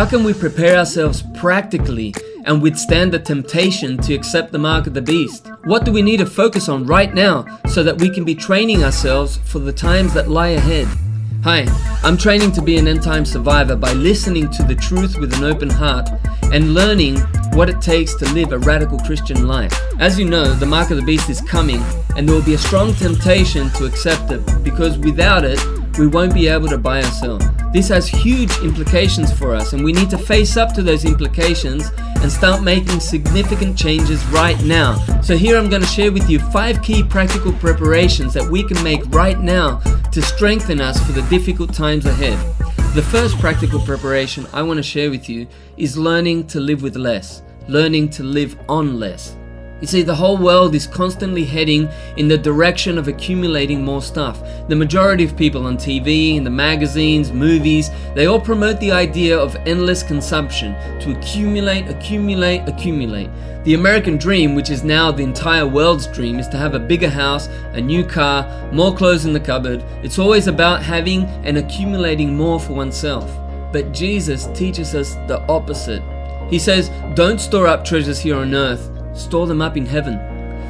How can we prepare ourselves practically and withstand the temptation to accept the mark of the beast? What do we need to focus on right now so that we can be training ourselves for the times that lie ahead? Hi, I'm training to be an end-time survivor by listening to the truth with an open heart and learning what it takes to live a radical Christian life. As you know, the mark of the beast is coming, and there will be a strong temptation to accept it, because without it, we won't be able to buy or sell. This has huge implications for us, and we need to face up to those implications and start making significant changes right now. So here I'm going to share with you 5 key practical preparations that we can make right now to strengthen us for the difficult times ahead. The first practical preparation I want to share with you is learning to live with less, learning to live on less. You see, the whole world is constantly heading in the direction of accumulating more stuff. The majority of people on TV, in the magazines, movies, they all promote the idea of endless consumption, to accumulate. The American dream, which is now the entire world's dream, is to have a bigger house, a new car, more clothes in the cupboard. It's always about having and accumulating more for oneself. But Jesus teaches us the opposite. He says, don't store up treasures here on earth, store them up in heaven.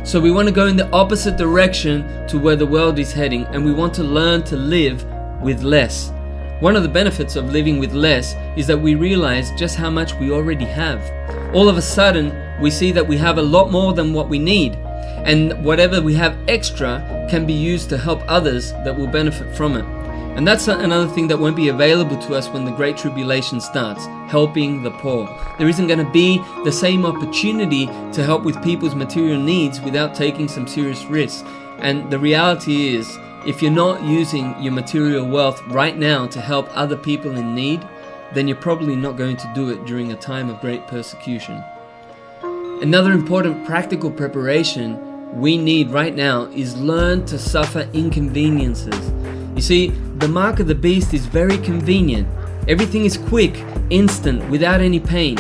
So we want to go in the opposite direction to where the world is heading, and we want to learn to live with less. One of the benefits of living with less is that we realize just how much we already have. All of a sudden, we see that we have a lot more than what we need, and whatever we have extra can be used to help others that will benefit from it. And that's another thing that won't be available to us when the Great Tribulation starts, helping the poor. There isn't going to be the same opportunity to help with people's material needs without taking some serious risks. And the reality is, if you're not using your material wealth right now to help other people in need, then you're probably not going to do it during a time of great persecution. Another important practical preparation we need right now is learn to suffer inconveniences. You see, the mark of the beast is very convenient. Everything is quick, instant, without any pain.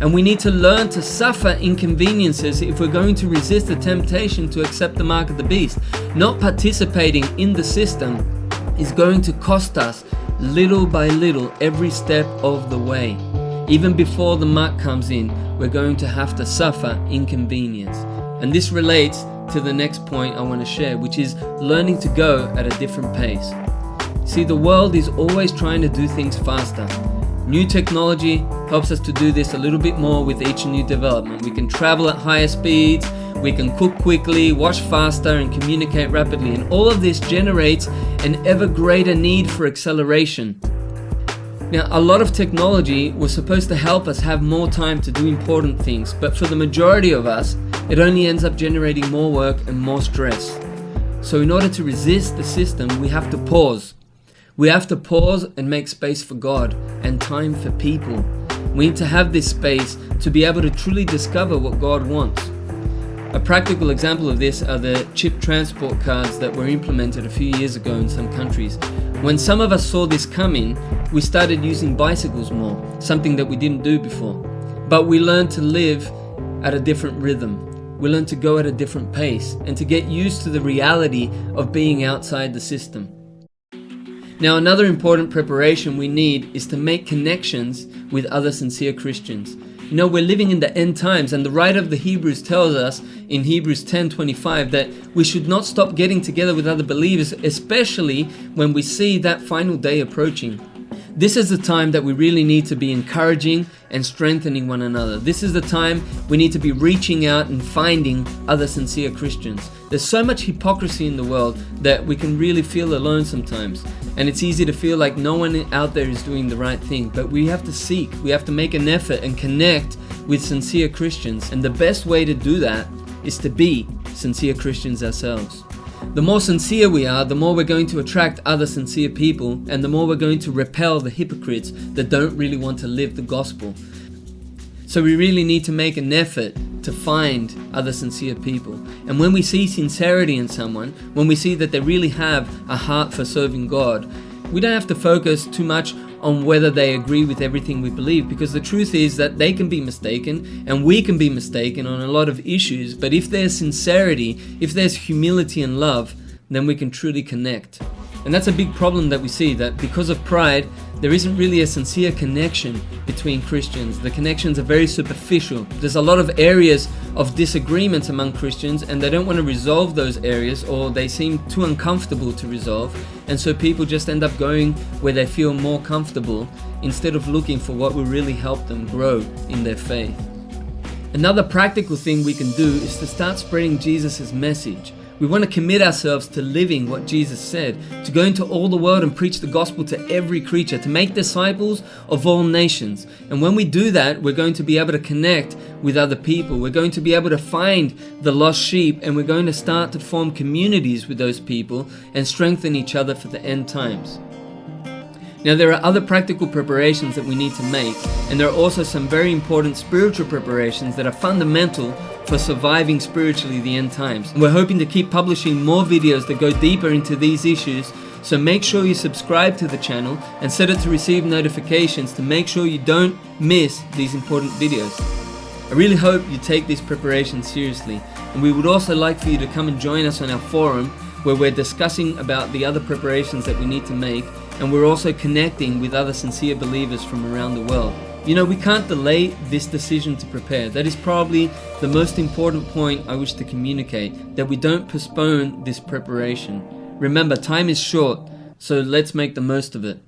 And we need to learn to suffer inconveniences if we're going to resist the temptation to accept the mark of the beast. Not participating in the system is going to cost us little by little every step of the way. Even before the mark comes in, we're going to have to suffer inconvenience. And this relates to the next point I want to share, which is learning to go at a different pace. See, the world is always trying to do things faster. New technology helps us to do this a little bit more with each new development. We can travel at higher speeds, we can cook quickly, wash faster, and communicate rapidly. And all of this generates an ever greater need for acceleration. Now, a lot of technology was supposed to help us have more time to do important things, but for the majority of us, it only ends up generating more work and more stress. So in order to resist the system, we have to pause. We have to pause and make space for God and time for people. We need to have this space to be able to truly discover what God wants. A practical example of this are the chip transport cards that were implemented a few years ago in some countries. When some of us saw this coming, we started using bicycles more, something that we didn't do before. But we learned to live at a different rhythm. We learn to go at a different pace and to get used to the reality of being outside the system. Now, another important preparation we need is to make connections with other sincere Christians. You know, we're living in the end times, and the writer of the Hebrews tells us in Hebrews 10:25 that we should not stop getting together with other believers, especially when we see that final day approaching. This is the time that we really need to be encouraging and strengthening one another. This is the time we need to be reaching out and finding other sincere Christians. There's so much hypocrisy in the world that we can really feel alone sometimes. And it's easy to feel like no one out there is doing the right thing. But we have to seek, we have to make an effort and connect with sincere Christians. And the best way to do that is to be sincere Christians ourselves. The more sincere we are, the more we're going to attract other sincere people, and the more we're going to repel the hypocrites that don't really want to live the gospel. So we really need to make an effort to find other sincere people. And when we see sincerity in someone, when we see that they really have a heart for serving God, we don't have to focus too much on whether they agree with everything we believe, because the truth is that they can be mistaken and we can be mistaken on a lot of issues. But if there's sincerity, if there's humility and love, then we can truly connect. And that's a big problem that we see, that because of pride, there isn't really a sincere connection between Christians. The connections are very superficial. There's a lot of areas of disagreement among Christians, and they don't want to resolve those areas, or they seem too uncomfortable to resolve. And so people just end up going where they feel more comfortable instead of looking for what will really help them grow in their faith. Another practical thing we can do is to start spreading Jesus' message. We want to commit ourselves to living what Jesus said, to go into all the world and preach the gospel to every creature, to make disciples of all nations. And when we do that, we're going to be able to connect with other people. We're going to be able to find the lost sheep, and we're going to start to form communities with those people and strengthen each other for the end times. Now, there are other practical preparations that we need to make, and there are also some very important spiritual preparations that are fundamental for surviving spiritually the end times. And we're hoping to keep publishing more videos that go deeper into these issues, so make sure you subscribe to the channel and set it to receive notifications to make sure you don't miss these important videos. I really hope you take these preparations seriously, and we would also like for you to come and join us on our forum, where we're discussing about the other preparations that we need to make, and we're also connecting with other sincere believers from around the world. You know, we can't delay this decision to prepare. That is probably the most important point I wish to communicate, that we don't postpone this preparation. Remember, time is short, so let's make the most of it.